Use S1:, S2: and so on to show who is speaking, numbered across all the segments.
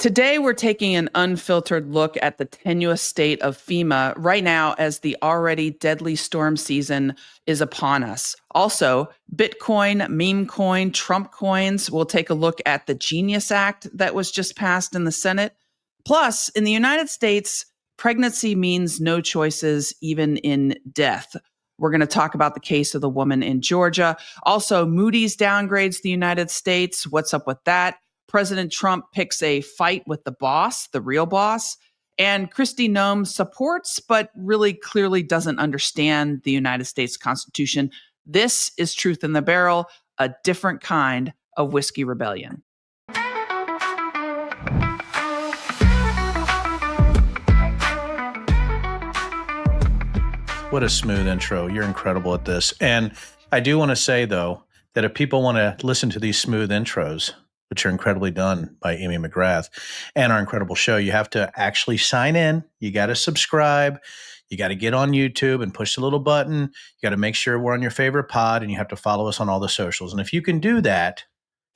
S1: Today, we're taking an unfiltered look at the tenuous state of FEMA right now as the already deadly storm season is upon us. Also, Bitcoin, meme coin, Trump coins. We'll take a look at the Genius Act that was just passed in the Senate. Plus, in the United States, pregnancy means no choices, even in death. We're going to talk about the case of the woman in Georgia. Also, Moody's downgrades the United States. What's up with that? President Trump picks a fight with the boss, the real boss, and Kristi Noem supports, but really clearly doesn't understand the United States Constitution. This is Truth in the Barrel, a different kind of whiskey rebellion.
S2: What a smooth intro. You're incredible at this. And I do want to say, though, that if people want to listen to these smooth intros, which are incredibly done by Amy McGrath, and our incredible show, you have to actually sign in. You got to subscribe. You got to get on YouTube and push the little button. You got to make sure we're on your favorite pod, and you have to follow us on all the socials. And if you can do that,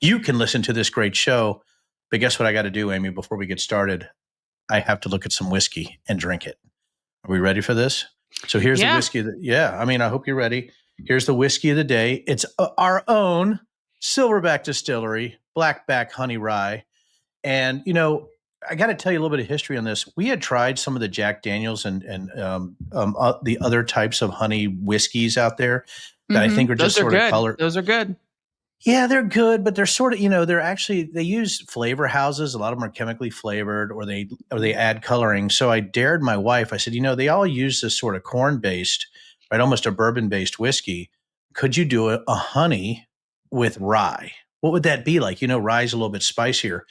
S2: you can listen to this great show. But guess what I got to do, Amy, before we get started? I have to look at some whiskey and drink it. Are we ready for this? So here's the whiskey. I hope you're ready. Here's the whiskey of the day. It's our own Silverback Distillery, Blackback Honey Rye. And, I got to tell you a little bit of history on this. We had tried some of the Jack Daniels and the other types of honey whiskeys out there that I think are just sort of colored.
S1: Those are good.
S2: Yeah, they're good, but they're sort of, they use flavor houses. A lot of them are chemically flavored or they add coloring. So I dared my wife. I said, they all use this sort of corn-based, right, almost a bourbon-based whiskey. Could you do a honey with rye? What would that be like? Rye is a little bit spicier.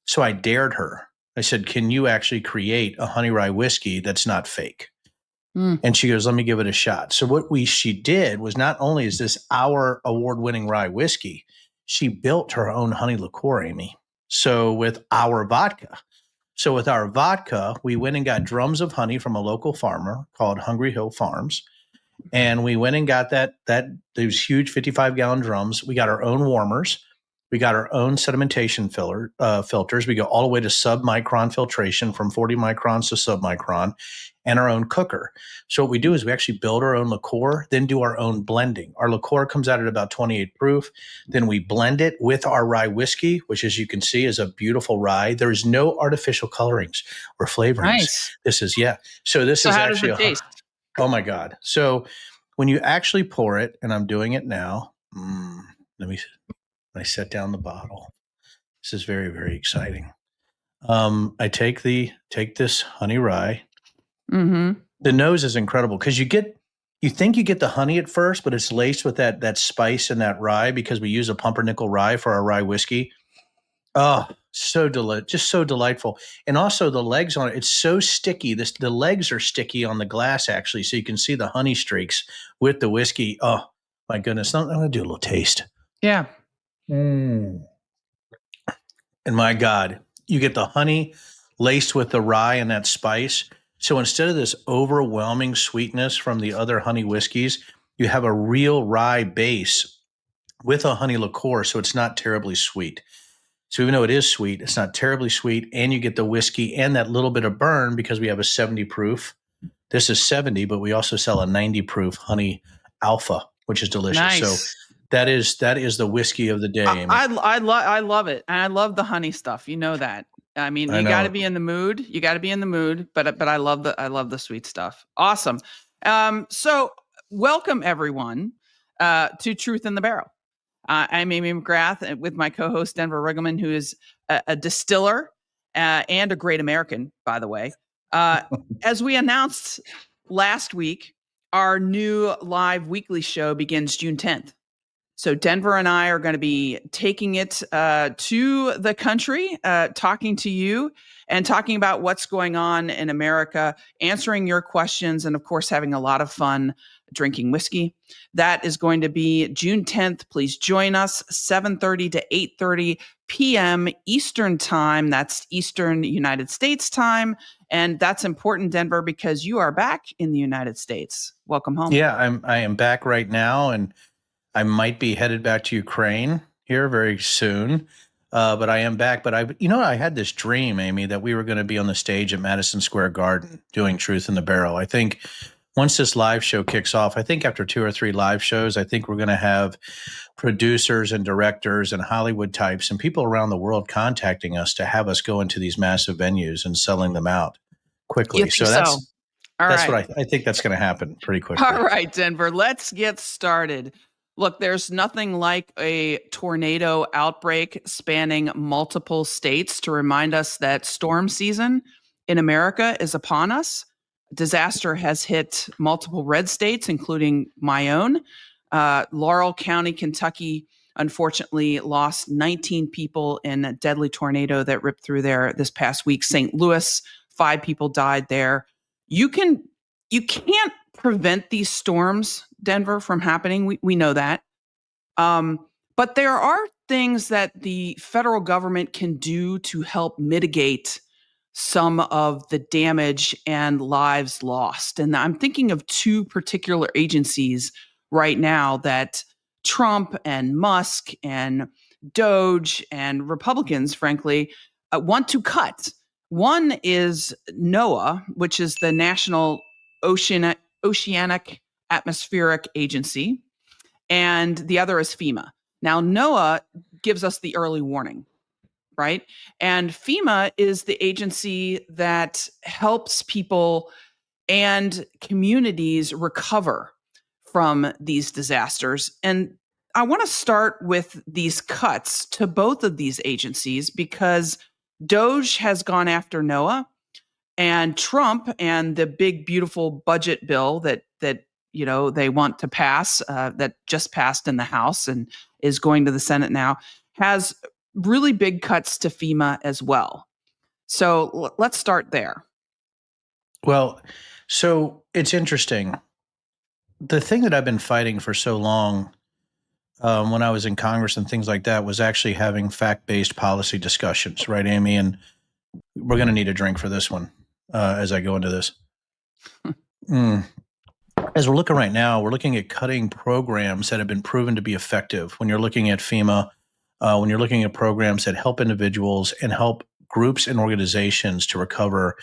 S2: So I dared her. I said, can you actually create a honey rye whiskey that's not fake? And she goes, let me give it a shot. So what she did was, not only is this our award-winning rye whiskey, she built her own honey liqueur, Amy. So with our vodka. So with our vodka, we went and got drums of honey from a local farmer called Hungry Hill Farms. And we went and got those huge 55-gallon drums. We got our own warmers. We got our own sedimentation filters. We go all the way to sub-micron filtration, from 40 microns to sub-micron, and our own cooker. So what we do is we actually build our own liqueur, then do our own blending. Our liqueur comes out at about 28 proof. Then we blend it with our rye whiskey, which, as you can see, is a beautiful rye. There is no artificial colorings or flavorings.
S1: Nice.
S2: This is actually
S1: taste?
S2: Oh my God. So when you actually pour it, and I'm doing it now, I set down the bottle. This is very, very exciting. I take this honey rye.
S1: Mm-hmm.
S2: The nose is incredible because you think you get the honey at first, but it's laced with that spice and that rye because we use a pumpernickel rye for our rye whiskey. Oh, just so delightful. And also the legs on it, it's so sticky. The legs are sticky on the glass, actually, so you can see the honey streaks with the whiskey. Oh, my goodness. I'm going to do a little taste.
S1: Yeah.
S2: And my God, you get the honey laced with the rye and that spice. So instead of this overwhelming sweetness from the other honey whiskeys, you have a real rye base with a honey liqueur, so it's not terribly sweet. So even though it is sweet, it's not terribly sweet, and you get the whiskey and that little bit of burn because we have a 70 proof. This is 70, but we also sell a 90 proof honey alpha, which is delicious.
S1: Nice.
S2: So that is the whiskey of the day, Amy.
S1: I love it, and I love the honey stuff. You know that. I mean, you got to be in the mood. You got to be in the mood. But I love the sweet stuff. Awesome. So welcome everyone to Truth in the Barrel. I'm Amy McGrath with my co-host Denver Riggleman, who is a distiller and a great American, by the way. As we announced last week, our new live weekly show begins June 10th. So Denver and I are going to be taking it to the country, talking to you and talking about what's going on in America, answering your questions, and of course, having a lot of fun drinking whiskey. That is going to be June 10th. Please join us, 7:30 to 8:30 p.m. Eastern time. That's Eastern United States time. And that's important, Denver, because you are back in the United States. Welcome home.
S2: Yeah, I am back right now, and I might be headed back to Ukraine here very soon. But I am back. But I had this dream, Amy, that we were going to be on the stage at Madison Square Garden doing Truth in the Barrel. I think once this live show kicks off, I think after 2 or 3 live shows, I think we're going to have producers and directors and Hollywood types and people around the world contacting us to have us go into these massive venues and selling them out quickly.
S1: You think so?
S2: That's what I think that's going to happen pretty quickly.
S1: All right, Denver, let's get started. Look, there's nothing like a tornado outbreak spanning multiple states to remind us that storm season in America is upon us. Disaster has hit multiple red states, including my own. Laurel County, Kentucky, unfortunately lost 19 people in a deadly tornado that ripped through there this past week. St. Louis, 5 people died there. You can't prevent these storms, Denver, from happening. We know that. But there are things that the federal government can do to help mitigate some of the damage and lives lost. And I'm thinking of 2 particular agencies right now that Trump and Musk and Doge and Republicans, frankly, want to cut. One is NOAA, which is the National Oceanic Atmospheric Agency, and the other is FEMA. Now, NOAA gives us the early warning, right? And FEMA is the agency that helps people and communities recover from these disasters. And I want to start with these cuts to both of these agencies because Doge has gone after NOAA, and Trump and the big beautiful budget bill that they want to pass, that just passed in the House and is going to the Senate now, has really big cuts to FEMA as well. So let's start there.
S2: Well, so it's interesting. The thing that I've been fighting for so long when I was in Congress and things like that was actually having fact-based policy discussions, right, Amy? And we're going to need a drink for this one as I go into this. As we're looking right now, we're looking at cutting programs that have been proven to be effective. When you're looking at FEMA, when you're looking at programs that help individuals and help groups and organizations to recover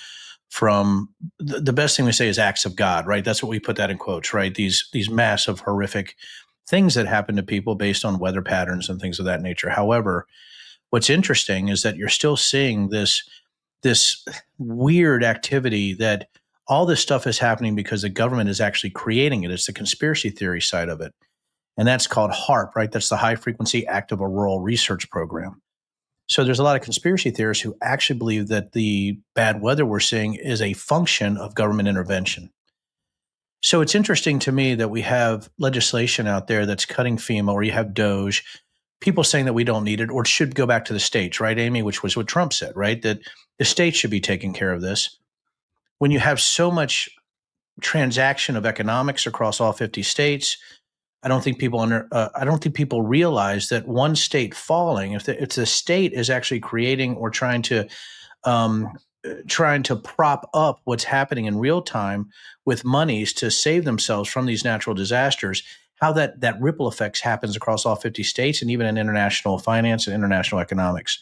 S2: from the best thing we say is acts of God, right? That's what we put that in quotes, right? These massive, horrific things that happen to people based on weather patterns and things of that nature. However, what's interesting is that you're still seeing this weird activity that all this stuff is happening because the government is actually creating it. It's the conspiracy theory side of it. And that's called HAARP, right? That's the High Frequency Active Auroral Research Program. So there's a lot of conspiracy theorists who actually believe that the bad weather we're seeing is a function of government intervention. So it's interesting to me that we have legislation out there that's cutting FEMA, or you have Doge, people saying that we don't need it or it should go back to the states, right, Amy? Which was what Trump said, right? That the states should be taking care of this. When you have so much transaction of economics across all 50 states, I don't think people realize that one state falling, if the state is actually creating or trying to prop up what's happening in real time with monies to save themselves from these natural disasters, how that ripple effects happens across all 50 states and even in international finance and international economics.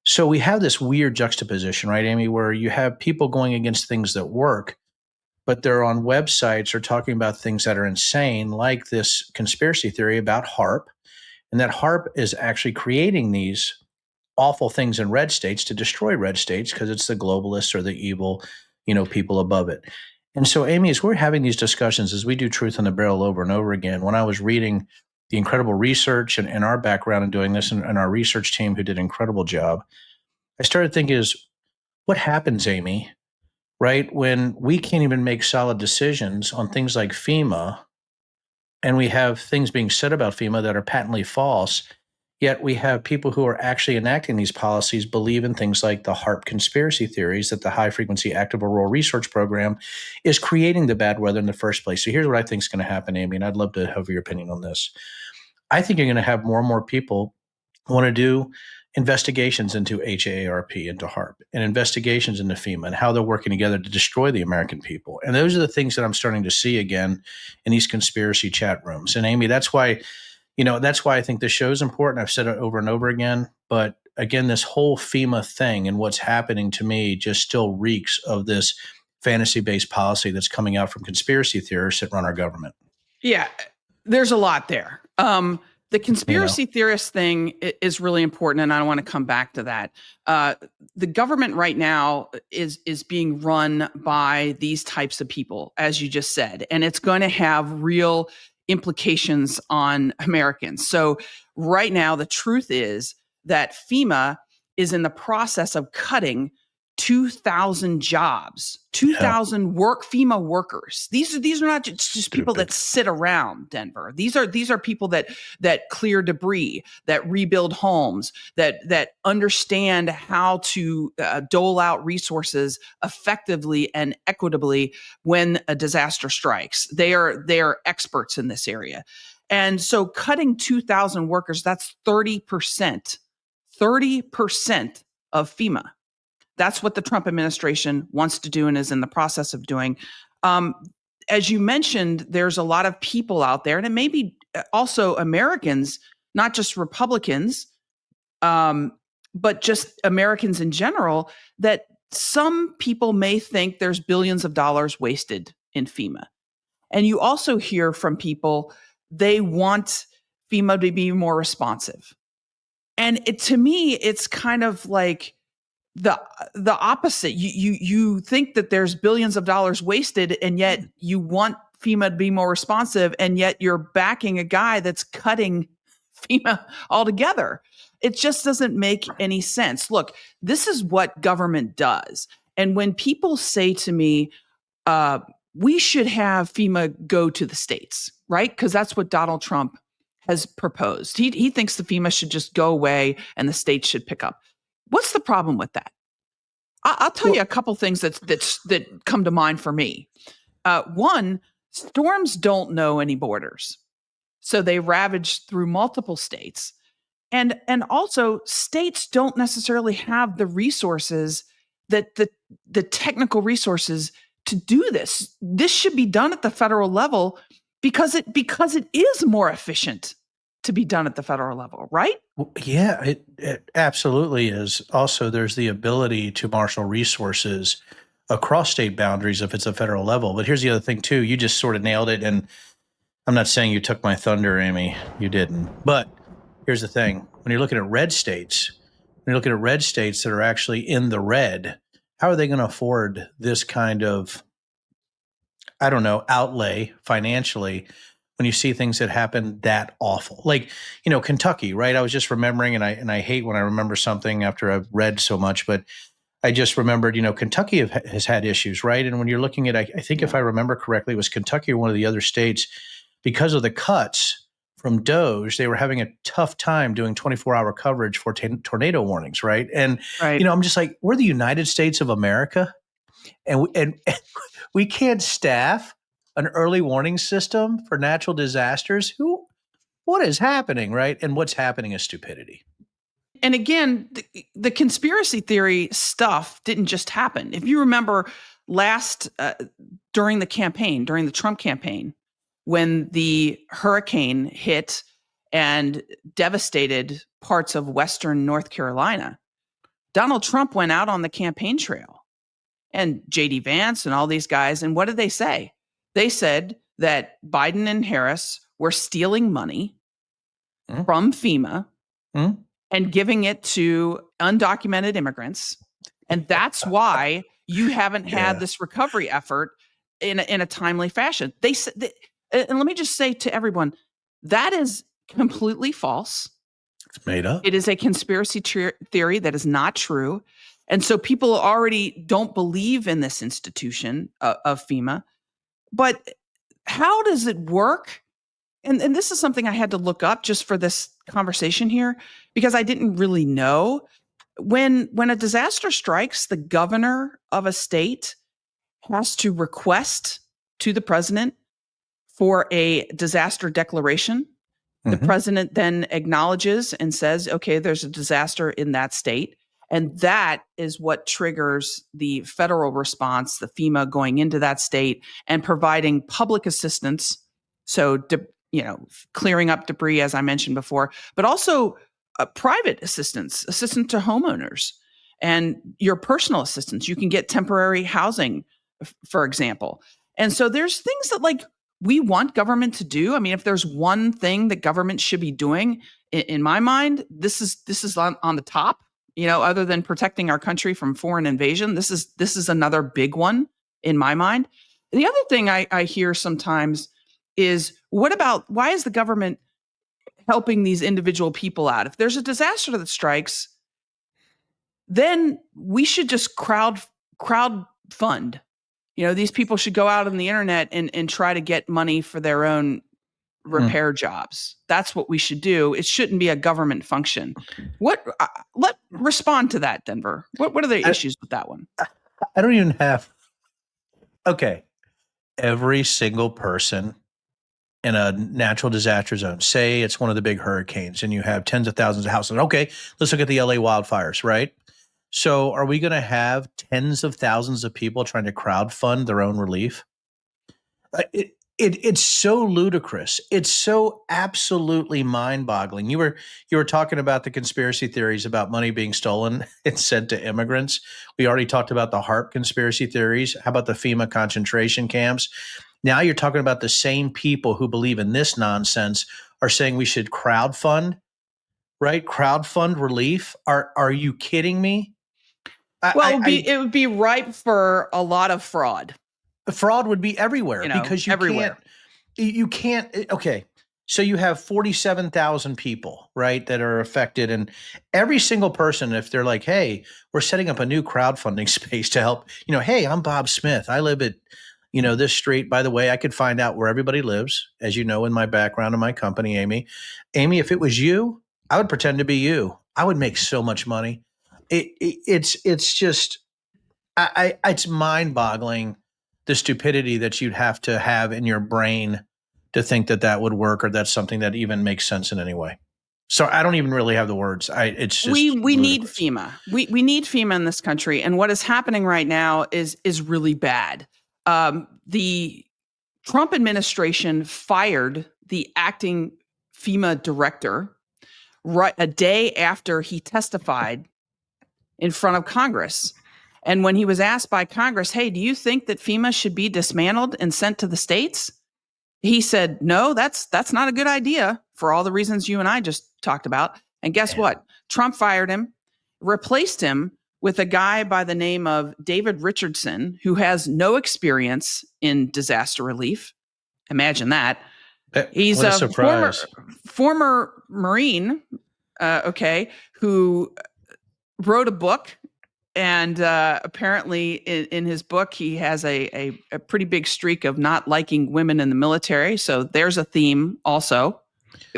S2: So we have this weird juxtaposition, right, Amy, where you have people going against things that work, but they're on websites or talking about things that are insane, like this conspiracy theory about HAARP, and that HAARP is actually creating these awful things in red states to destroy red states because it's the globalists or the evil, people above it. And so, Amy, as we're having these discussions, as we do Truth in the Barrel over and over again, when I was reading the incredible research and our background in doing this and our research team who did an incredible job, I started thinking what happens, Amy, right, when we can't even make solid decisions on things like FEMA, and we have things being said about FEMA that are patently false, yet we have people who are actually enacting these policies believe in things like the HAARP conspiracy theories that the High Frequency Active Auroral Research Program is creating the bad weather in the first place. So here's what I think is going to happen, Amy, and I'd love to have your opinion on this. I think you're going to have more and more people want to do investigations into HAARP, into HAARP, and investigations into FEMA and how they're working together to destroy the American people. And those are the things that I'm starting to see again in these conspiracy chat rooms. And Amy, that's why That's why I think this show is important. I've said it over and over again. But again, this whole FEMA thing and what's happening to me just still reeks of this fantasy-based policy that's coming out from conspiracy theorists that run our government.
S1: Yeah, there's a lot there. The conspiracy theorist thing is really important, and I want to come back to that. The government right now is being run by these types of people, as you just said, and it's going to have real implications on Americans. So right now, the truth is that FEMA is in the process of cutting 2,000 jobs, 2,000 FEMA workers. These are not just people that sit around Denver. These are people that clear debris, that rebuild homes, that understand how to dole out resources effectively and equitably when a disaster strikes. They are experts in this area. And so cutting 2,000 workers, that's 30%. 30% of FEMA. That's what the Trump administration wants to do and is in the process of doing. As you mentioned, there's a lot of people out there, and it may be also Americans, not just Republicans, but just Americans in general, that some people may think there's billions of dollars wasted in FEMA. And you also hear from people, they want FEMA to be more responsive. And to me, it's kind of like the opposite. You think that there's billions of dollars wasted, and yet you want FEMA to be more responsive, and yet you're backing a guy that's cutting FEMA altogether. It just doesn't make any sense. Look, this is what government does. And when people say to me, we should have FEMA go to the states, right? Because that's what Donald Trump has proposed. He thinks the FEMA should just go away and the states should pick up. What's the problem with that? I'll tell you a couple things that come to mind for me. One, storms don't know any borders, so they ravage through multiple states, and also states don't necessarily have the resources that the technical resources to do this. This should be done at the federal level because it is more efficient to be done at the federal level, right?
S2: Yeah, it absolutely is. Also, there's the ability to marshal resources across state boundaries if it's a federal level. But here's the other thing too. You just sort of nailed it. And I'm not saying you took my thunder, Amy. You didn't. But here's the thing. When you're looking at red states that are actually in the red, how are they going to afford this kind of, I don't know, outlay financially when you see things that happen that awful? Like, Kentucky, right? I was just remembering, and I hate when I remember something after I've read so much, but I just remembered, Kentucky has had issues, right? And when you're looking at, I think if I remember correctly, it was Kentucky or one of the other states, because of the cuts from DOJ, they were having a tough time doing 24-hour coverage for tornado warnings, right? And,
S1: right.
S2: I'm just like, we're the United States of America, and we can't staff an early warning system for natural disasters. What is happening, right? And what's happening is stupidity.
S1: And again, the conspiracy theory stuff didn't just happen. If you remember during the Trump campaign, when the hurricane hit and devastated parts of Western North Carolina, Donald Trump went out on the campaign trail, and J.D. Vance and all these guys. And what did they say? They said that Biden and Harris were stealing money from FEMA and giving it to undocumented immigrants. And that's why you haven't had this recovery effort in a timely fashion. They said, and let me just say to everyone, that is completely false.
S2: It's made up.
S1: It is a conspiracy theory that is not true. And so people already don't believe in this institution of FEMA. But how does it work? And this is something I had to look up just for this conversation here, because I didn't really know. When a disaster strikes, the governor of a state has to request to the president for a disaster declaration. The president then acknowledges and says, okay, there's a disaster in that state. And that is what triggers the federal response, the FEMA going into that state and providing public assistance. So clearing up debris, as I mentioned before, but also private assistance to homeowners, and your personal assistance. You can get temporary housing, for example. And so there's things that like we want government to do. I mean, if there's one thing that government should be doing, in my mind, this is on the top. Other than protecting our country from foreign invasion, this is another big one in my mind. The other thing I hear sometimes is, why is the government helping these individual people out? If there's a disaster that strikes, then we should just crowd fund. These people should go out on the internet and try to get money for their own repair jobs. That's what we should do. It shouldn't be a government function. Respond to that, Denver. What are the issues with that one?
S2: I don't even have. Okay. Every single person in a natural disaster zone, say it's one of the big hurricanes and you have tens of thousands of houses. Okay, let's look at the LA wildfires, right? So are we going to have tens of thousands of people trying to crowdfund their own relief? It's so ludicrous. It's so absolutely mind-boggling. You were talking about the conspiracy theories about money being stolen and sent to immigrants. We already talked about the HARP conspiracy theories. How about the FEMA concentration camps? Now you're talking about the same people who believe in this nonsense are saying we should crowdfund, right? Crowdfund relief. Are you kidding me?
S1: It would be ripe for a lot of fraud.
S2: The fraud would be everywhere because you can't. Okay. So you have 47,000 people, right, that are affected. And every single person, if they're like, hey, we're setting up a new crowdfunding space to help, hey, I'm Bob Smith. I live at, this street. By the way, I could find out where everybody lives, as you know, in my background in my company, Amy. Amy, if it was you, I would pretend to be you. I would make so much money. It's just, it's mind-boggling, the stupidity that you'd have to have in your brain to think that would work, or that's something that even makes sense in any way. So I don't even really have the words. It's just
S1: we need FEMA. We need FEMA in this country, and what is happening right now is really bad. The Trump administration fired the acting FEMA director right a day after he testified in front of Congress. And when he was asked by Congress, hey, do you think that FEMA should be dismantled and sent to the states? He said, no, that's not a good idea for all the reasons you and I just talked about. And guess what? Trump fired him, replaced him with a guy by the name of David Richardson, who has no experience in disaster relief. Imagine that. He's a former Marine, who wrote a book. And apparently in his book, he has a pretty big streak of not liking women in the military. So there's a theme also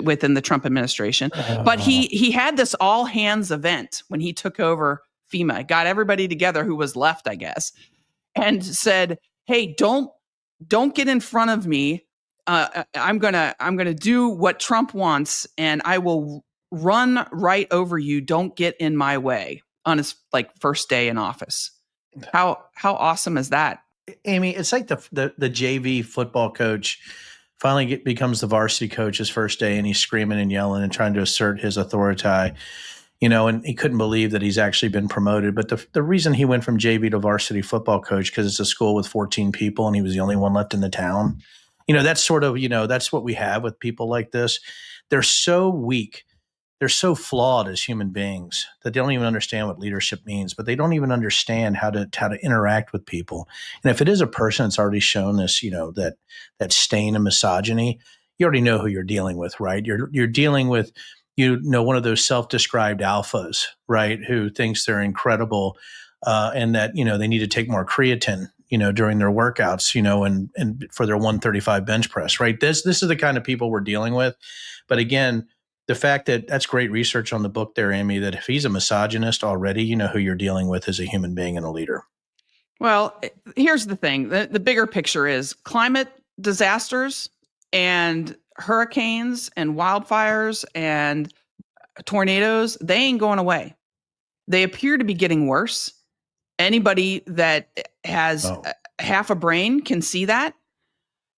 S1: within the Trump administration. But he had this all hands event when he took over FEMA, got everybody together who was left, I guess, and said, hey, don't get in front of me. I'm gonna do what Trump wants, and I will run right over you. Don't get in my way. On his first day in office. How awesome is that?
S2: Amy, it's like the JV football coach finally becomes the varsity coach his first day, and he's screaming and yelling and trying to assert his authority, and he couldn't believe that he's actually been promoted. But the reason he went from JV to varsity football coach, because it's a school with 14 people and he was the only one left in the town. That's sort of, that's what we have with people like this. They're so weak. They're so flawed as human beings that they don't even understand what leadership means, but they don't even understand how to interact with people. And if it is a person that's already shown this, that stain of misogyny, you already know who you're dealing with, right? You're dealing with, one of those self-described alphas, right? Who thinks they're incredible, and that, they need to take more creatine, during their workouts, and for their 135 bench press, right? This is the kind of people we're dealing with. But again, the fact that's great research on the book there, Amy, that if he's a misogynist already, you know who you're dealing with as a human being and a leader.
S1: Well, here's the thing. The bigger picture is climate disasters and hurricanes and wildfires and tornadoes. They ain't going away. They appear to be getting worse. Anybody that has half a brain can see that.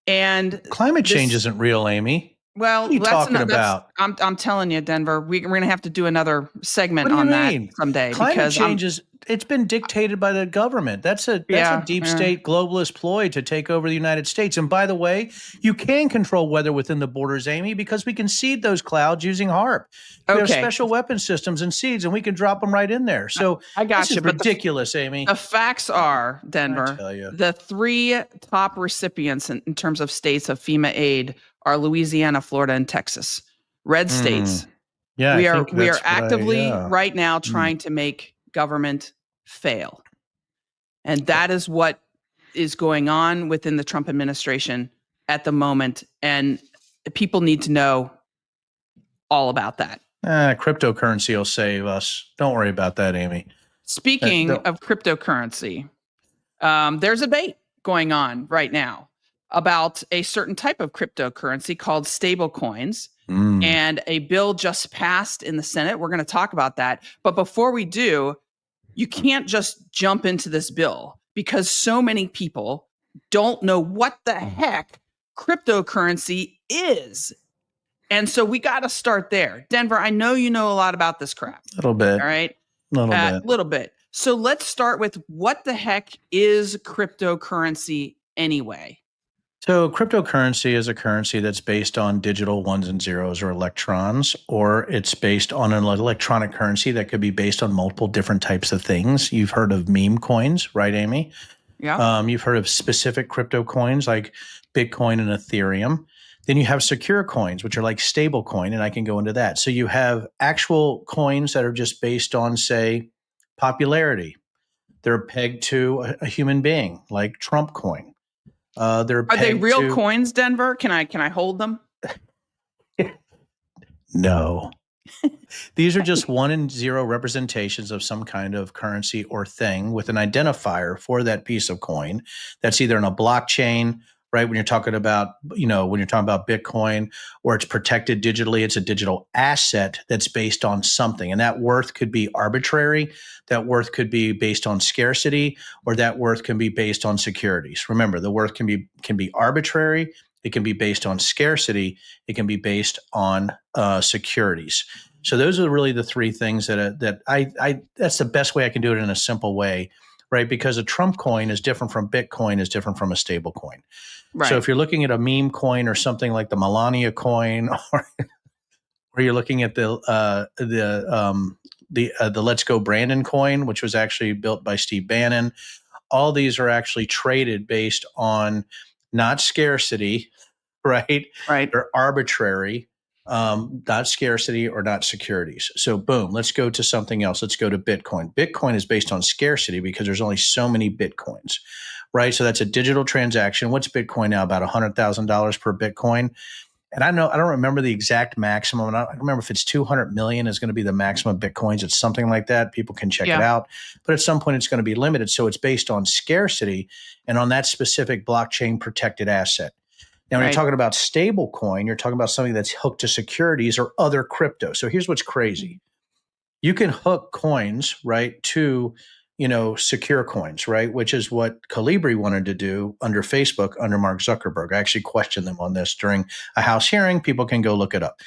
S1: And
S2: climate change isn't real, Amy.
S1: Well,
S2: What are you talking about?
S1: I'm telling you, Denver, we're going to have to do another segment
S2: What do you
S1: on that
S2: mean?
S1: someday
S2: Climate
S1: because
S2: change it's been dictated by the government. That's a deep state globalist ploy to take over the United States. And by the way, you can control weather within the borders, Amy, because we can seed those clouds using HARP. We have
S1: Okay.
S2: special weapon systems and seeds, and we can drop them right in there. So
S1: I got
S2: this
S1: you,
S2: is
S1: but
S2: ridiculous, Amy.
S1: the facts are,
S2: I
S1: Denver,
S2: tell you.
S1: the 3 top recipients in terms of states of FEMA aid are Louisiana, Florida, and Texas. Red states.
S2: Yeah,
S1: We
S2: I
S1: are
S2: think that's
S1: actively right now trying to make government fail. And that is what is going on within the Trump administration at the moment. And people need to know all about that.
S2: Cryptocurrency will save us. Don't worry about that, Amy.
S1: Speaking of cryptocurrency, there's a debate going on right now about a certain type of cryptocurrency called stable coins. And a bill just passed in the Senate. We're going to talk about that. But before we do, you can't just jump into this bill because so many people don't know what the heck cryptocurrency is. And so we got to start there. Denver, I know you know a lot about this crap.
S2: A little bit.
S1: All right.
S2: A
S1: little bit. So let's start with what the heck is cryptocurrency anyway?
S2: So cryptocurrency is a currency that's based on digital ones and zeros or electrons, or it's based on an electronic currency that could be based on multiple different types of things. You've heard of meme coins, right, Amy?
S1: Yeah.
S2: You've heard of specific crypto coins like Bitcoin and Ethereum. Then you have secure coins, which are like stable coin, and I can go into that. So you have actual coins that are just based on, say, popularity. They're pegged to a human being, like Trump coin. Are
S1: they real coins, Denver? Can I hold them?
S2: No. These are just 1 and 0 representations of some kind of currency or thing with an identifier for that piece of coin that's either in a blockchain, right? When you're talking about, Bitcoin, or it's protected digitally, it's a digital asset that's based on something. And that worth could be arbitrary, that worth could be based on scarcity, or that worth can be based on securities. Remember, the worth can be arbitrary, it can be based on scarcity, it can be based on securities. So those are really the 3 things that I that's the best way I can do it in a simple way, right? Because a Trump coin is different from Bitcoin, is different from a stable coin. Right. So if you're looking at a meme coin or something like the Melania coin, or you're looking at the Let's Go Brandon coin, which was actually built by Steve Bannon, all these are actually traded based on not scarcity, right?
S1: Right.
S2: They're arbitrary, not scarcity or not securities. So boom, let's go to something else. Let's go to Bitcoin. Bitcoin is based on scarcity because there's only so many Bitcoins, right? So that's a digital transaction. What's Bitcoin now? About $100,000 per Bitcoin. And I don't remember the exact maximum. I don't remember if it's 200 million is going to be the maximum Bitcoins. It's something like that. People can check it out. But at some point, it's going to be limited. So it's based on scarcity and on that specific blockchain protected asset. Now, when you're talking about stable coin, you're talking about something that's hooked to securities or other crypto. So here's what's crazy. You can hook coins, right, to, secure coins, right, which is what Calibri wanted to do under Facebook, under Mark Zuckerberg. I actually questioned them on this during a House hearing. People can go look it up.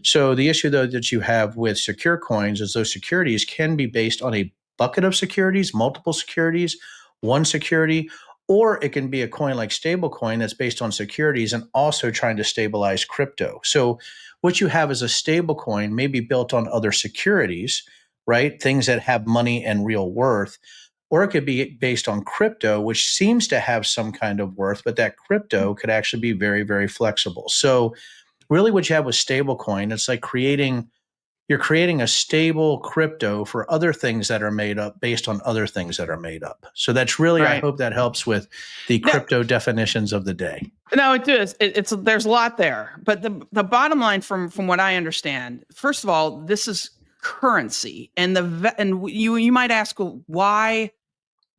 S2: So the issue, though, that you have with secure coins is those securities can be based on a bucket of securities, multiple securities, one security, or it can be a coin like stablecoin that's based on securities and also trying to stabilize crypto. So what you have is a stablecoin maybe built on other securities, right? Things that have money and real worth, or it could be based on crypto, which seems to have some kind of worth, but that crypto could actually be very, very flexible. So really what you have with stablecoin, it's like you're creating a stable crypto for other things that are made up based on other things that are made up. So that's really, I hope that helps with the crypto definitions of the day.
S1: No, it does. It's there's a lot there, but the bottom line from what I understand, first of all, this is currency, and you might ask, well, why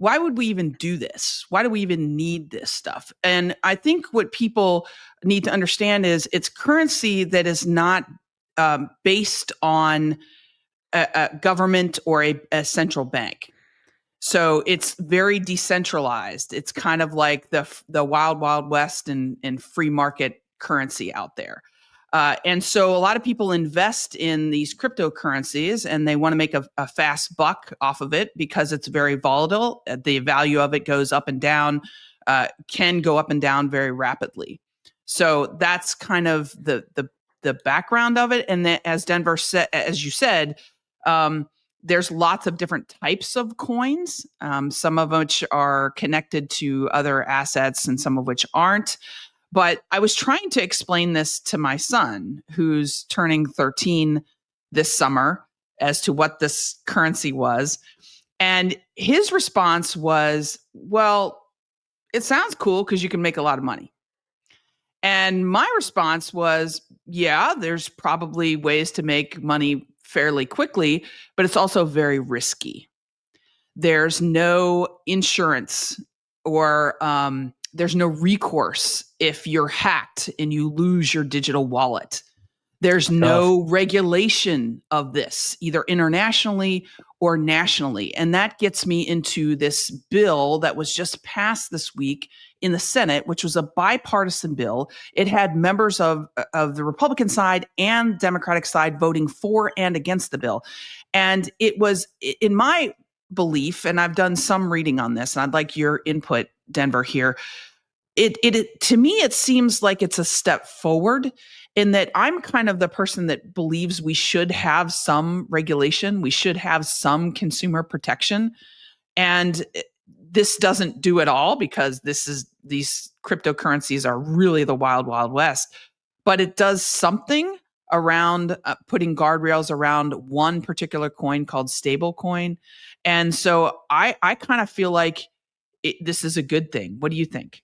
S1: would we even do this? Why do we even need this stuff? And I think what people need to understand is it's currency that is not based on a government or a central bank. So it's very decentralized. It's kind of like the wild, wild west and free market currency out there. And so a lot of people invest in these cryptocurrencies and they want to make a fast buck off of it because it's very volatile. The value of it goes up and down, can go up and down very rapidly. So that's kind of the background of it. And then, as Denver said, as you said, there's lots of different types of coins, some of which are connected to other assets and some of which aren't. But I was trying to explain this to my son, who's turning 13 this summer, as to what this currency was. And his response was, well, it sounds cool because you can make a lot of money. And my response was, yeah, there's probably ways to make money fairly quickly, but it's also very risky. There's no insurance or there's no recourse if you're hacked and you lose your digital wallet. There's no regulation of this, either internationally or nationally. And that gets me into this bill that was just passed this week in the Senate, which was a bipartisan bill. It had members of the Republican side and Democratic side voting for and against the bill. And it was, in my belief, and I've done some reading on this, and I'd like your input, Denver, here. It to me, it seems like it's a step forward in that I'm kind of the person that believes we should have some regulation, we should have some consumer protection, and this doesn't do it all because these cryptocurrencies are really the wild, wild west. But it does something around putting guardrails around one particular coin called stablecoin. And so I kind of feel like this is a good thing. What do you think?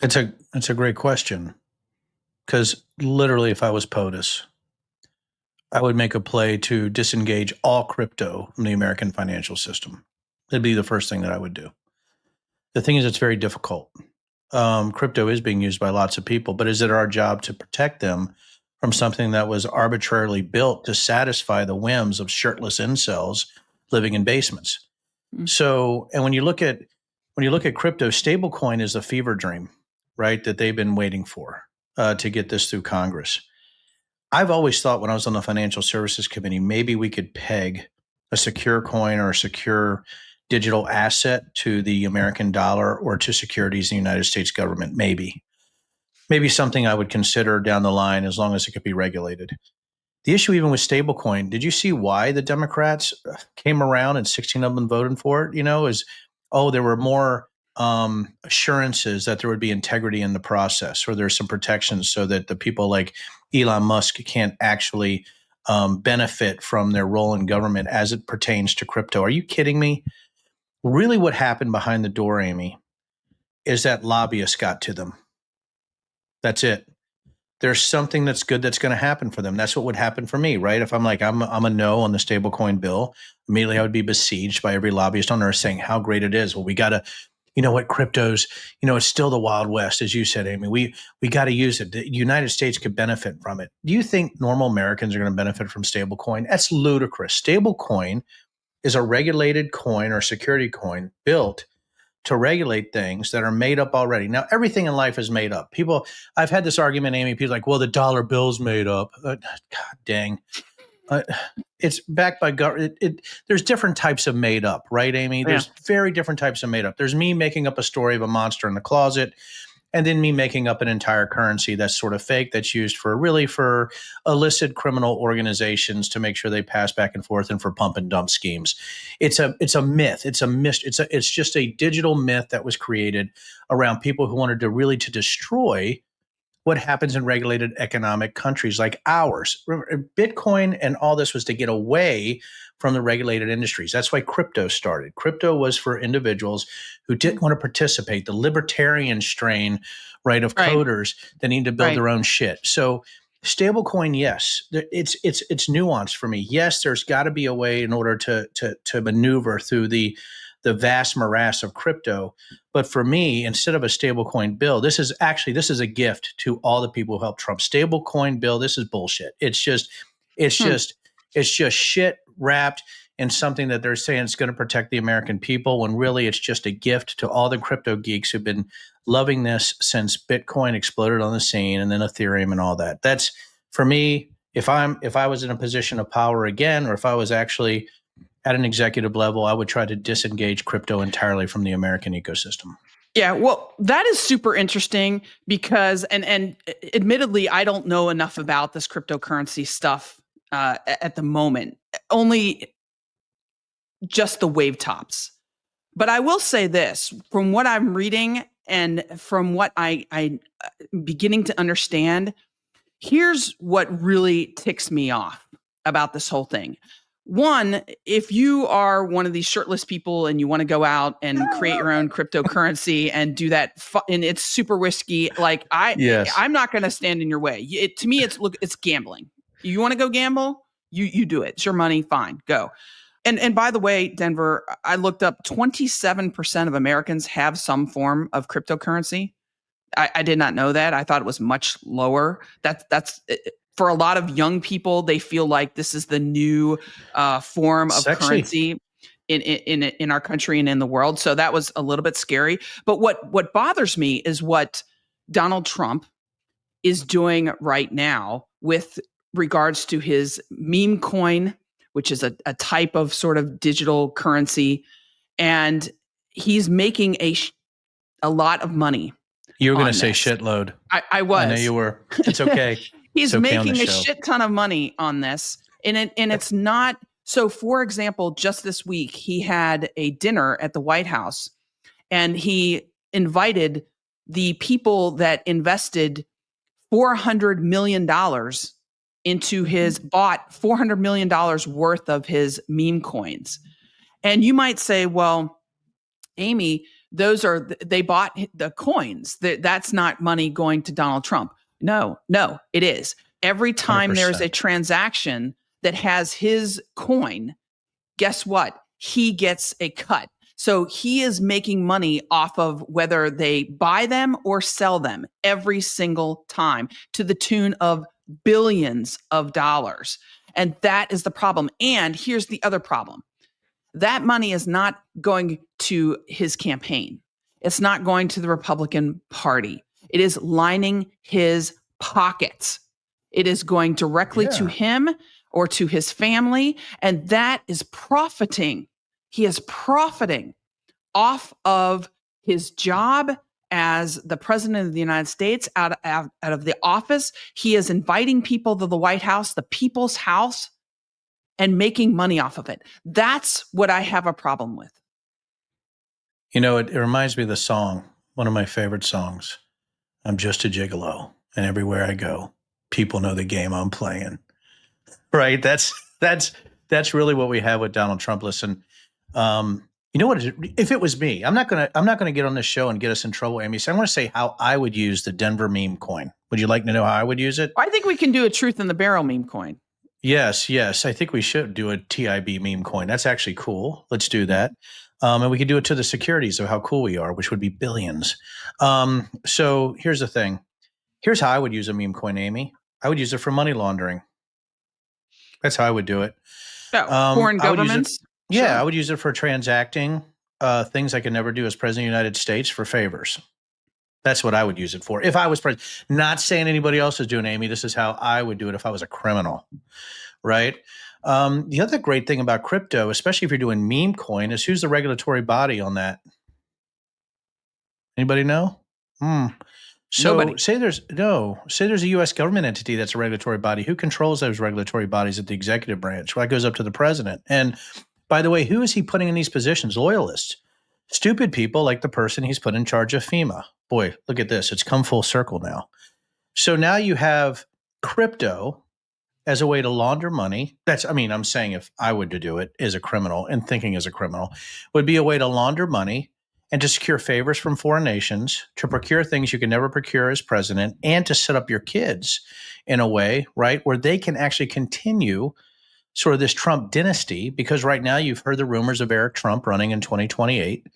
S2: It's a great question, because literally, if I was POTUS, I would make a play to disengage all crypto from the American financial system. It'd be the first thing that I would do. The thing is, it's very difficult. Crypto is being used by lots of people, but is it our job to protect them from something that was arbitrarily built to satisfy the whims of shirtless incels living in basements? Mm-hmm. So, and when you look at crypto, stablecoin is a fever dream, right? That they've been waiting for to get this through Congress. I've always thought, when I was on the Financial Services Committee, maybe we could peg a secure coin or a secure digital asset to the American dollar or to securities in the United States government. Maybe something I would consider down the line, as long as it could be regulated. The issue even with stablecoin, did you see why the Democrats came around and 16 of them voted for it? There were more assurances that there would be integrity in the process, or there's some protections so that the people like Elon Musk can't actually benefit from their role in government as it pertains to crypto. Are you kidding me? Really, what happened behind the door, Amy, is that lobbyists got to them. That's it. There's something that's good that's going to happen for them. That's what would happen for me, right? If I'm like, I'm a no on the stablecoin bill, immediately I would be besieged by every lobbyist on earth saying how great it is. Well, we got to, cryptos, it's still the Wild West, as you said, Amy. We got to use it. The United States could benefit from it. Do you think normal Americans are going to benefit from stablecoin? That's ludicrous. Stablecoin is a regulated coin or security coin built to regulate things that are made up already. Now, everything in life is made up. I've had this argument, Amy, people are like, well, the dollar bill's made up. God dang. It's backed by government. There's different types of made up, right, Amy? There's very different types of made up. There's me making up a story of a monster in the closet, and then me making up an entire currency that's sort of fake, that's used for illicit criminal organizations to make sure they pass back and forth, and for pump and dump schemes. It's a myth. It's just a digital myth that was created around people who wanted to destroy what happens in regulated economic countries like ours. Bitcoin and all this was to get away from the regulated industries. That's why crypto started. Crypto was for individuals who didn't want to participate, the libertarian strain, right, of coders that need to build their own shit. So stablecoin, yes, it's nuanced for me. Yes, there's got to be a way in order to maneuver through the vast morass of crypto. But for me, instead of a stablecoin bill, this is a gift to all the people who helped Trump. Stablecoin bill, this is bullshit. It's just shit wrapped in something that they're saying it's going to protect the American people, when really it's just a gift to all the crypto geeks who've been loving this since Bitcoin exploded on the scene, and then Ethereum and all that. That's for me, if I was in a position of power again, or if I was actually at an executive level, I would try to disengage crypto entirely from the American ecosystem.
S1: Yeah, well, that is super interesting because, and admittedly, I don't know enough about this cryptocurrency stuff at the moment. Only just the wave tops. But I will say this: from what I'm reading and from what I beginning to understand, here's what really ticks me off about this whole thing. One, if you are one of these shirtless people and you want to go out and create your own cryptocurrency and do that, and it's super risky, like I'm not going to stand in your way. To me, it's gambling. You want to go gamble? You do it. It's your money. Fine, go. And by the way, Denver, I looked up 27% of Americans have some form of cryptocurrency. I did not know that. I thought it was much lower. That's for a lot of young people. They feel like this is the new form of currency in our country and in the world. So that was a little bit scary. But what bothers me is what Donald Trump is doing right now with regards to his meme coin, which is a type of sort of digital currency, and he's making a lot a
S2: You were going to say shitload.
S1: I was.
S2: I know you were. It's okay.
S1: He's
S2: okay
S1: making a shit ton of money on this. And it's not. So, for example, just this week, he had a dinner at the White House and he invited the people that invested $400 million into bought $400 million worth of his meme coins. And you might say, well, Amy, they bought the coins. That's not money going to Donald Trump. No, it is. Every time 100%. There's a transaction that has his coin, guess what? He gets a cut. So he is making money off of whether they buy them or sell them every single time to the tune of billions of dollars. And that is the problem. And here's the other problem. That money is not going to his campaign. It's not going to the Republican Party. It is lining his pockets. It is going directly to him or to his family, and that is profiting. He is profiting off of his job as the president of the United States out of the office. He is inviting people to the White House, the people's house, and making money off of it. That's what I have a problem with.
S2: You know, it reminds me of the song, one of my favorite songs. I'm just a gigolo, and everywhere I go, people know the game I'm playing. Right? That's really what we have with Donald Trump. Listen, you know what? If it was me, I'm not gonna get on this show and get us in trouble, Amy. So I want to say how I would use the Denver meme coin. Would you like to know how I would use it?
S1: I think we can do a truth in the barrel meme coin.
S2: Yes. I think we should do a TIB meme coin. That's actually cool. Let's do that. And we could do it to the securities of how cool we are, which would be billions. So here's the thing. Here's how I would use a meme coin, Amy. I would use it for money laundering. That's how I would do it.
S1: Foreign governments?
S2: Sure. I would use it for transacting things I could never do as president of the United States for favors. That's what I would use it for. If I was president, not saying anybody else is doing, Amy, this is how I would do it if I was a criminal, right? The other great thing about crypto, especially if you're doing meme coin, is who's the regulatory body on that? Anybody know? So
S1: Nobody.
S2: say there's a U.S. government entity that's a regulatory body. Who controls those regulatory bodies at the executive branch? Well, that goes up to the president. And by the way, who is he putting in these positions? Loyalists. Stupid people like the person he's put in charge of FEMA. Boy, look at this. It's come full circle now. So now you have crypto as a way to launder money. I'm saying if I were to do it as a criminal and thinking as a criminal, would be a way to launder money and to secure favors from foreign nations, to procure things you can never procure as president, and to set up your kids in a way, right, where they can actually continue sort of this Trump dynasty, because right now you've heard the rumors of Eric Trump running in 2028,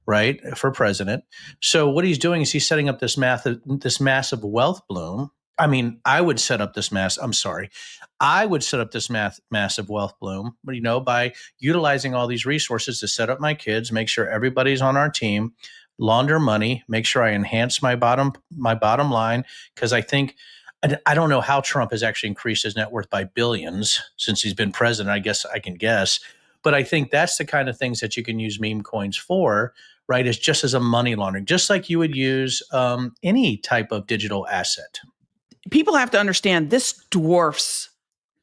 S2: right, for president. So what he's doing is he's setting up this massive wealth bloom. I would set up this massive wealth bloom, by utilizing all these resources to set up my kids, make sure everybody's on our team, launder money, make sure I enhance my bottom line, because I think I don't know how Trump has actually increased his net worth by billions since he's been president. I guess I can guess. But I think that's the kind of things that you can use meme coins for, right? Is just as a money laundering, just like you would use any type of digital asset.
S1: People have to understand this dwarfs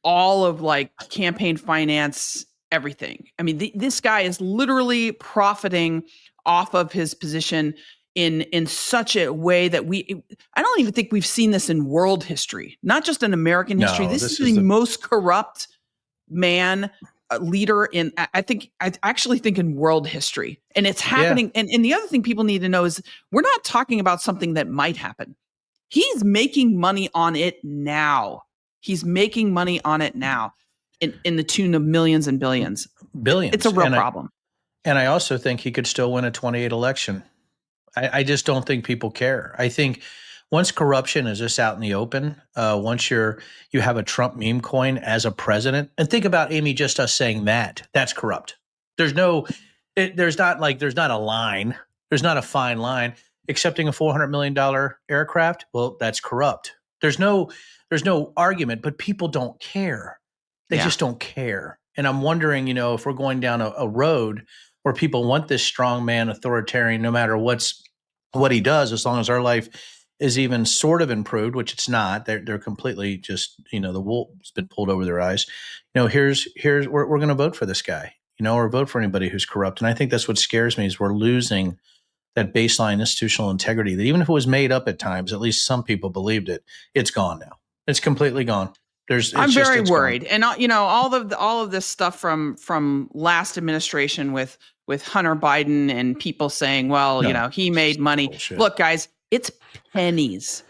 S1: all of like campaign finance, everything. I mean, this guy is literally profiting off of his position in such a way that I don't even think we've seen this in world history, not just in American history.
S2: No,
S1: This is the most corrupt man leader in, I actually think in world history. And it's happening. Yeah. And the other thing people need to know is we're not talking about something that might happen. He's making money on it now. He's making money on it now in the tune of millions and billions.
S2: Billions.
S1: It's a real problem.
S2: And I also think he could still win a 28 election. I just don't think people care. I think once corruption is just out in the open, once you have a Trump meme coin as a president, and think about, Amy, just us saying that's corrupt. There's not a line. There's not a fine line. Accepting a $400 million aircraft, well, that's corrupt. There's no argument, but people don't care. They just don't care. And I'm wondering, if we're going down a road where people want this strongman authoritarian, no matter what he does, as long as our life is even sort of improved, which it's not. They're completely just, the wool's been pulled over their eyes. Here's we're going to vote for this guy, or vote for anybody who's corrupt. And I think that's what scares me is we're losing that baseline institutional integrity that even if it was made up at times, at least some people believed it. It's gone now. It's completely gone.
S1: I'm very worried. Gone. And all of this stuff from last administration with Hunter Biden and people saying, well, he made money. Bullshit. Look, guys, it's pennies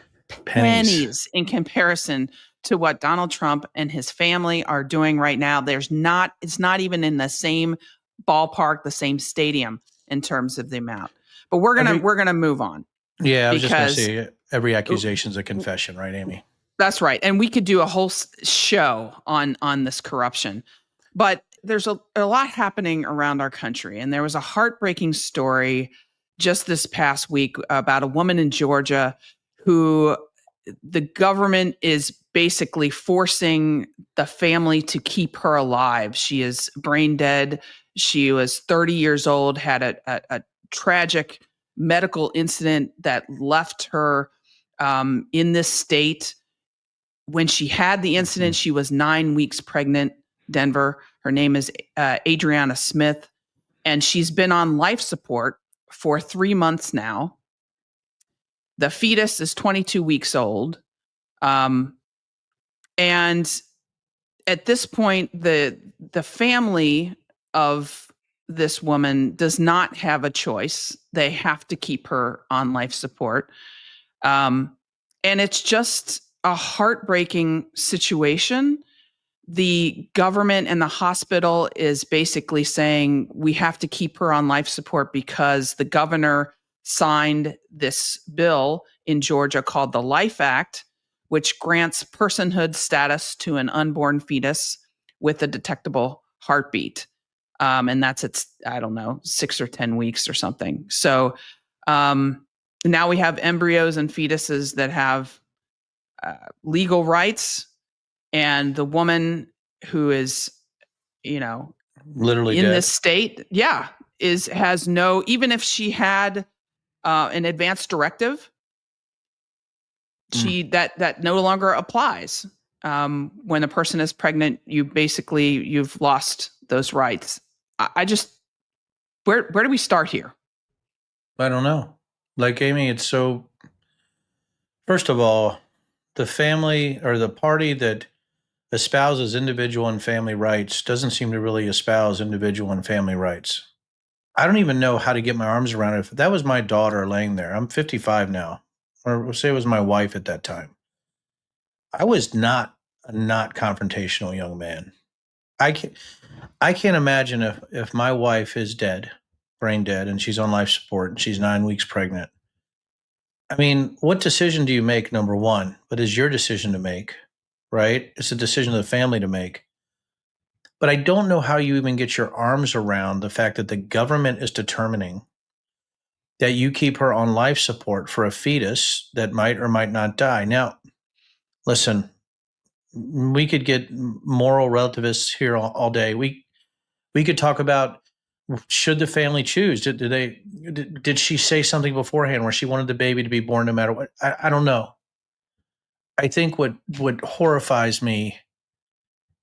S1: in comparison to what Donald Trump and his family are doing right now. It's not even in the same ballpark, the same stadium in terms of the amount. But we're gonna move on.
S2: Yeah, I was just gonna say every accusation is a confession, right, Amy?
S1: That's right. And we could do a whole show on this corruption. But there's a lot happening around our country. And there was a heartbreaking story just this past week about a woman in Georgia who the government is basically forcing the family to keep her alive. She is brain dead. She was 30 years old, had a tragic medical incident that left her in this state. When she had the incident, she was 9 weeks pregnant, Denver. Her name is Adriana Smith, and she's been on life support for 3 months now. The fetus is 22 weeks old. And at this point, the family of this woman does not have a choice. They have to keep her on life support. And it's just a heartbreaking situation. The government and the hospital is basically saying we have to keep her on life support because the governor signed this bill in Georgia called the Life Act, which grants personhood status to an unborn fetus with a detectable heartbeat. And that's at, 6 or 10 weeks or something. So now we have embryos and fetuses that have legal rights, and the woman who is,
S2: literally
S1: in
S2: dead.
S1: this state, has no, even if she had an advance directive, that no longer applies. When a person is pregnant, you've lost those rights. I just, where do we start here?
S2: I don't know. Like, Amy, it's so, first of all, the family or the party that espouses individual and family rights doesn't seem to really espouse individual and family rights. I don't even know how to get my arms around it. If that was my daughter laying there, I'm 55 now, or we'll say it was my wife at that time. I was not a not confrontational young man. I can't imagine if my wife is dead, brain dead, and she's on life support and she's 9 weeks pregnant. I mean, what decision do you make, number one? But it's your decision to make, right? It's a decision of the family to make. But I don't know how you even get your arms around the fact that the government is determining that you keep her on life support for a fetus that might or might not die. Now, Listen, we could get moral relativists here all day. We could talk about, should the family choose? Did she say something beforehand where she wanted the baby to be born no matter what? I don't know. I think what horrifies me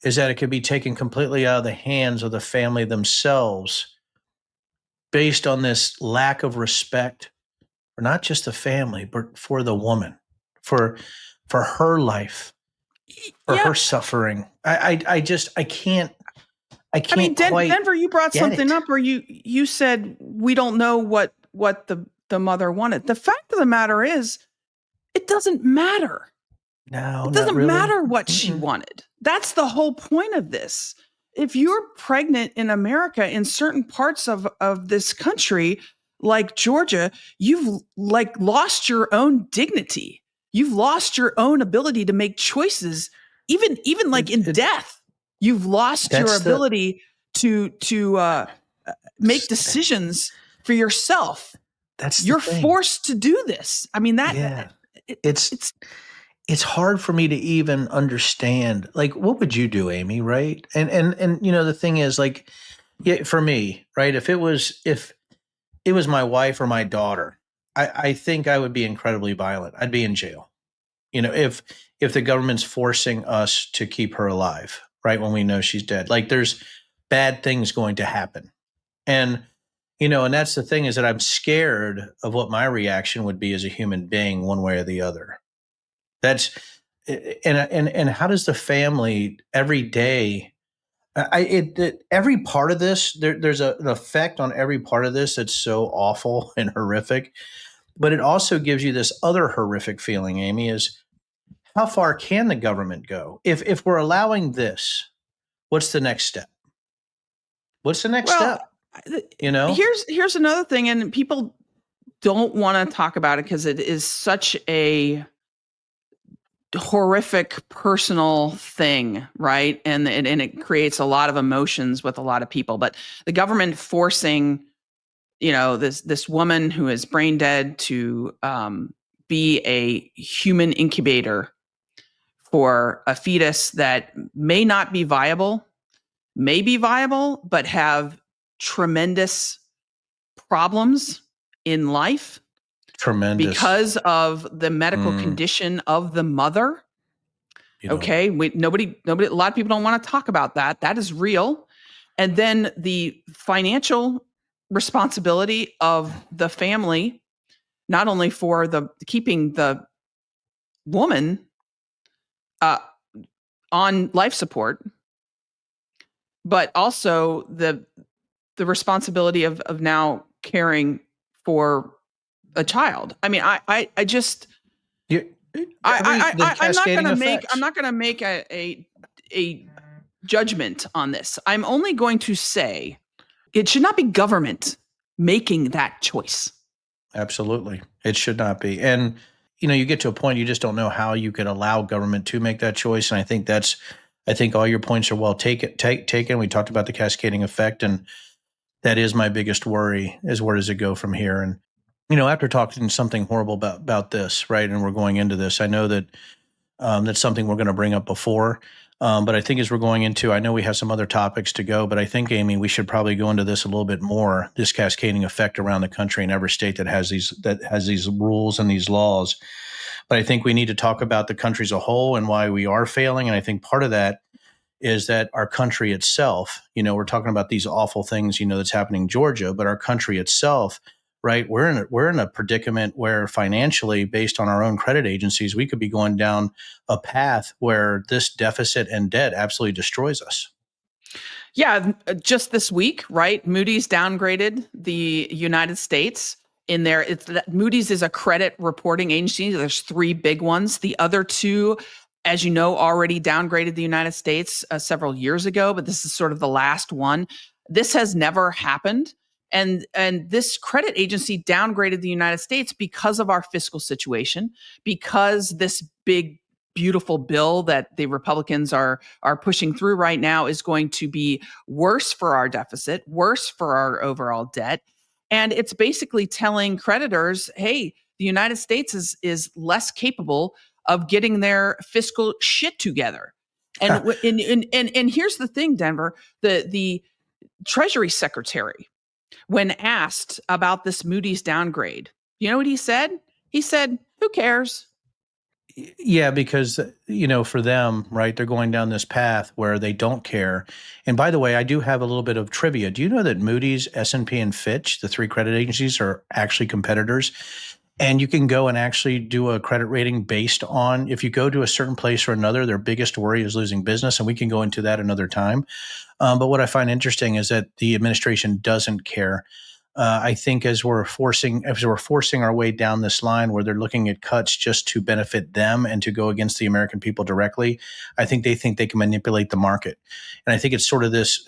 S2: is that it could be taken completely out of the hands of the family themselves based on this lack of respect for not just the family, but for the woman, for her life, for
S1: Yeah.
S2: her suffering. I can't
S1: I mean,
S2: quite
S1: Denver, you brought
S2: get
S1: something
S2: it.
S1: up where you said we don't know what the mother wanted. The fact of the matter is, it doesn't matter.
S2: No,
S1: It
S2: not
S1: doesn't
S2: really.
S1: matter what she wanted. That's the whole point of this. If you're pregnant in America, in certain parts of this country, like Georgia, you've like lost your own dignity. You've lost your own ability to make choices, even like in death. You've lost your
S2: That's the
S1: ability to make decisions for yourself.
S2: that's the
S1: You're
S2: thing.
S1: forced to do this. I mean,
S2: Yeah. It's
S1: it's
S2: it's hard for me to even understand. Like, what would you do, Amy, right? And the thing is, like, yeah, for me, right, if it was my wife or my daughter, I think I would be incredibly violent. I'd be in jail. If the government's forcing us to keep her alive, right, when we know she's dead. Like, there's bad things going to happen. And and that's the thing, is that I'm scared of what my reaction would be as a human being, one way or the other. That's and how does the family every day? Every part of this, there's an effect on every part of this that's so awful and horrific. But it also gives you this other horrific feeling, Amy, is how far can the government go? If we're allowing this, what's the next step? What's the next
S1: well,
S2: step? You know?
S1: here's another thing, and people don't want to talk about it because it is such a horrific personal thing, right? And it creates a lot of emotions with a lot of people. But the government forcing, this woman who is brain dead to be a human incubator for a fetus that may not be viable, may be viable, but have tremendous problems in life
S2: Tremendous.
S1: because of the medical condition of the mother. Okay, nobody, a lot of people don't want to talk about that. That is real. And then the financial responsibility of the family, not only for the keeping the woman on life support, but also the responsibility of now caring for a child. I mean, I just I'm not going to make a judgment on this. I'm only going to say it should not be government making that choice.
S2: Absolutely. It should not be. And you get to a point, you just don't know how you could allow government to make that choice. And I think all your points are well taken. We talked about the cascading effect, and that is my biggest worry, is where does it go from here? And after talking something horrible about this, right, and we're going into this, I know that that's something we're going to bring up before. But I think as we're going into, I know we have some other topics to go, but I think, Amy, we should probably go into this a little bit more, this cascading effect around the country in every state that has these rules and these laws. But I think we need to talk about the country as a whole and why we are failing. And I think part of that is that our country itself, we're talking about these awful things, that's happening in Georgia, but our country itself, right? We're in a predicament where financially, based on our own credit agencies, we could be going down a path where this deficit and debt absolutely destroys us.
S1: Yeah, just this week, right? Moody's downgraded the United States in there. Moody's is a credit reporting agency. There's three big ones. The other two, as you know, already downgraded the United States several years ago, but this is sort of the last one. This has never happened. And this credit agency downgraded the United States because of our fiscal situation, because this big beautiful bill that the Republicans are pushing through right now is going to be worse for our deficit, worse for our overall debt. And it's basically telling creditors, hey, the United States is less capable of getting their fiscal shit together. And and here's the thing, Denver, the Treasury Secretary, when asked about this Moody's downgrade, you know what he said? He said, "Who cares?"
S2: Yeah, because, for them, right, they're going down this path where they don't care. And by the way, I do have a little bit of trivia. Do you know that Moody's, S&P, and Fitch, the three credit agencies, are actually competitors? And you can go and actually do a credit rating based on, if you go to a certain place or another, their biggest worry is losing business. And we can go into that another time. But what I find interesting is that the administration doesn't care. I think as we're forcing our way down this line where they're looking at cuts just to benefit them and to go against the American people directly, I think they can manipulate the market. And I think it's sort of this,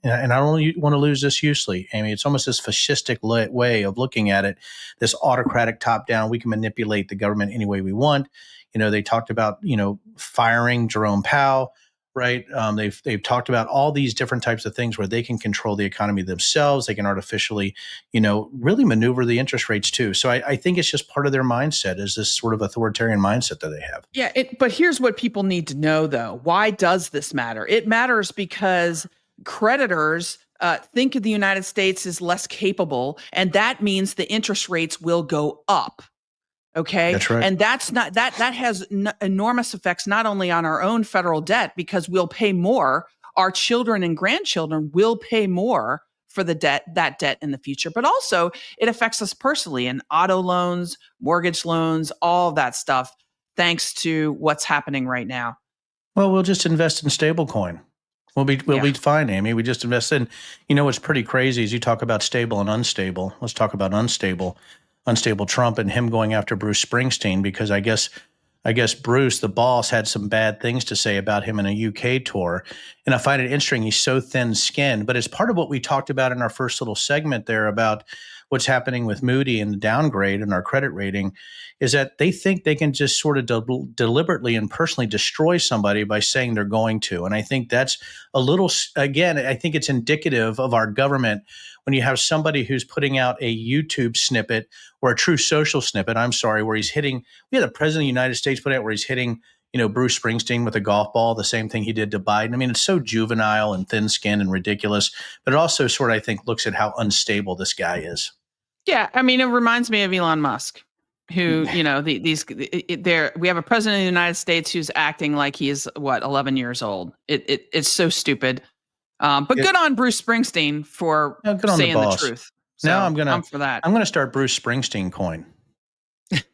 S2: and I don't want to lose this usely, Amy, it's almost this fascistic way of looking at it, this autocratic top down. We can manipulate the government any way we want. They talked about, firing Jerome Powell. Right. They've talked about all these different types of things where they can control the economy themselves. They can artificially, really maneuver the interest rates too. So I think it's just part of their mindset, is this sort of authoritarian mindset that they have.
S1: Yeah. But here's what people need to know, though. Why does this matter? It matters because creditors think of the United States as less capable, and that means the interest rates will go up. Okay.
S2: That's right.
S1: And that has enormous effects, not only on our own federal debt, because we'll pay more, our children and grandchildren will pay more for that debt in the future, but also it affects us personally in auto loans, mortgage loans, all of that stuff, thanks to what's happening right now.
S2: Well, we'll just invest in stablecoin. We'll be fine, Amy. We just invest in, what's pretty crazy is you talk about stable and unstable. Let's talk about unstable Trump and him going after Bruce Springsteen, because I guess Bruce, the boss, had some bad things to say about him in a UK tour. And I find it interesting. He's so thin-skinned, but it's part of what we talked about in our first little segment there about what's happening with Moody and the downgrade and our credit rating, is that they think they can just sort of deliberately and personally destroy somebody by saying they're going to. And I think that's a little, again, I think it's indicative of our government when you have somebody who's putting out a YouTube snippet or a true social snippet, where he's hitting, we had the president of the United States put out where he's hitting, Bruce Springsteen with a golf ball, the same thing he did to Biden. I mean, it's so juvenile and thin-skinned and ridiculous, but it also sort of, I think, looks at how unstable this guy is.
S1: Yeah. I mean, it reminds me of Elon Musk, who, we have a president of the United States who's acting like he's 11 years old. It's so stupid. But good on Bruce Springsteen for saying the truth. So
S2: now
S1: I'm for that.
S2: I'm gonna start Bruce Springsteen coin.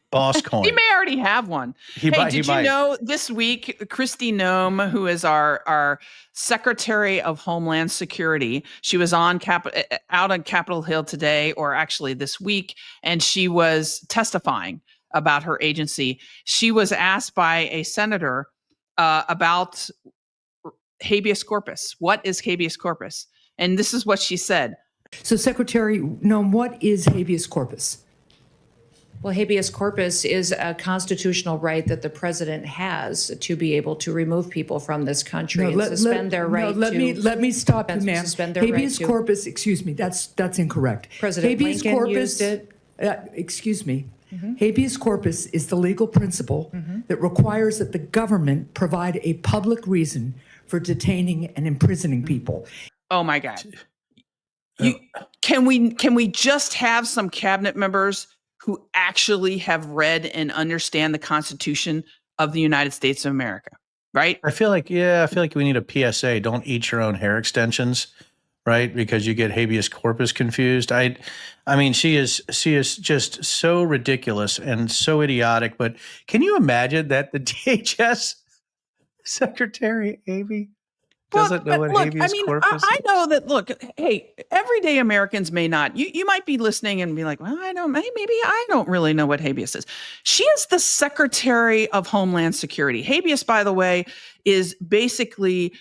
S2: Boss coin.
S1: He may already have one. Did you know this week, Kristi Noem, who is our Secretary of Homeland Security, she was out on Capitol Hill today, or actually this week, and she was testifying about her agency. She was asked by a senator about habeas corpus. What is habeas corpus? And this is what she said.
S3: So, Secretary Noem, what is habeas corpus?
S4: Well, habeas corpus is a constitutional right that the president has to be able to remove people from this country and suspend their right to.
S3: Let me stop you, ma'am. Habeas corpus, excuse me, that's incorrect.
S4: President
S3: habeas
S4: Lincoln
S3: corpus,
S4: used it.
S3: Excuse me. Mm-hmm. Habeas corpus is the legal principle that requires that the government provide a public reason for detaining and imprisoning people.
S1: Oh my God. Can we just have some cabinet members who actually have read and understand the Constitution of the United States of America, right?
S2: I feel like we need a PSA. Don't eat your own hair extensions, right? Because you get habeas corpus confused. I mean, she is just so ridiculous and so idiotic. But can you imagine that the DHS secretary, Amy, doesn't know what habeas corpus is?
S1: I know that, look, hey, everyday Americans may not. You might be listening and be like, well, maybe I don't really know what habeas is. She is the Secretary of Homeland Security. Habeas, by the way, is basically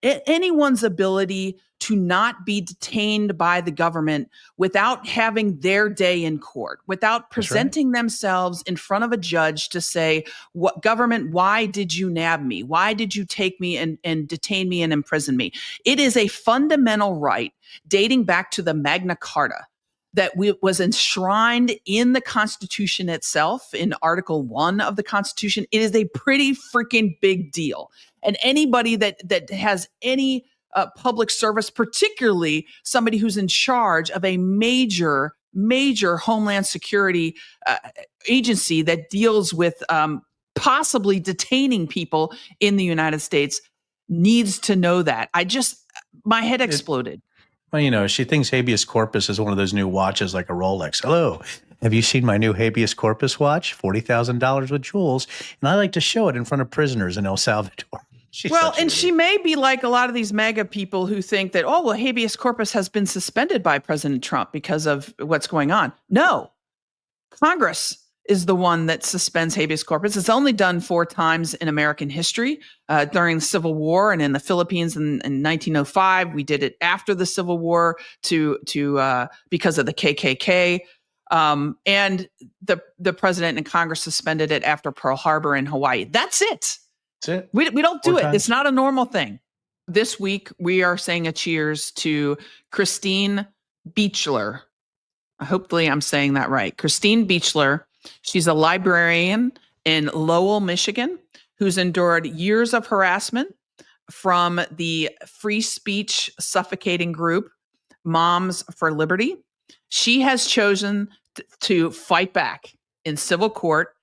S1: anyone's ability to not be detained by the government without having their day in court, without presenting themselves in front of a judge to say, "What government, why did you nab me? Why did you take me and detain me and imprison me?" It is a fundamental right dating back to the Magna Carta was enshrined in the Constitution itself, in Article 1 of the Constitution. It is a pretty freaking big deal. And anybody that has any public service, particularly somebody who's in charge of a major homeland security agency that deals with possibly detaining people in the United States, needs to know that. My head exploded.
S2: Well, she thinks habeas corpus is one of those new watches like a Rolex. Hello, have you seen my new habeas corpus watch? $40,000 with jewels. And I like to show it in front of prisoners in El Salvador.
S1: She may be like a lot of these MAGA people who think that, habeas corpus has been suspended by President Trump because of what's going on. No, Congress is the one that suspends habeas corpus. It's only done 4 times in American history, during the Civil War and in the Philippines in 1905. We did it after the Civil War because of the KKK. And the president and Congress suspended it after Pearl Harbor in Hawaii. That's it.
S2: That's it.
S1: We don't do
S2: 4
S1: it.
S2: times.
S1: It's not a normal thing. This week, we are saying a cheers to Kristi BEACHLER. Hopefully I'm saying that right. Kristi BEACHLER. She's a librarian in Lowell, Michigan, who's endured years of harassment from the free speech suffocating group, Moms for Liberty. She has chosen to fight back in civil court.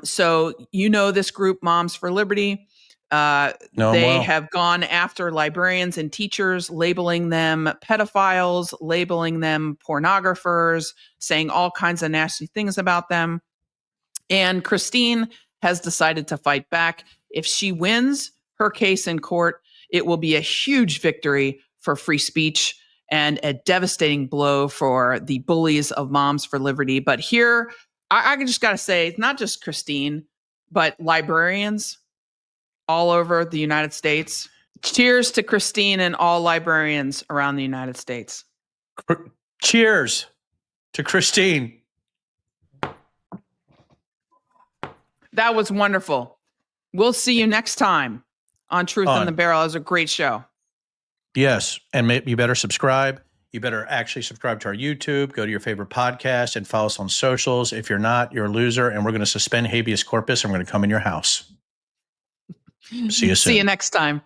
S1: So this group, Moms for Liberty. They have gone after librarians and teachers, labeling them pedophiles, labeling them pornographers, saying all kinds of nasty things about them. And Kristi has decided to fight back. If she wins her case in court, it will be a huge victory for free speech and a devastating blow for the bullies of Moms for Liberty. But here, I just got to say, it's not just Kristi, but librarians all over the United States. Cheers to Kristi and all librarians around the United States.
S2: Cheers to Kristi.
S1: That was wonderful. We'll see you next time on Truth in the Barrel. It was a great show.
S2: Yes. And you better subscribe. You better actually subscribe to our YouTube, go to your favorite podcast, and follow us on socials. If you're not, you're a loser, and we're going to suspend habeas corpus, and we're going to come in your house. See you soon.
S1: See you next time.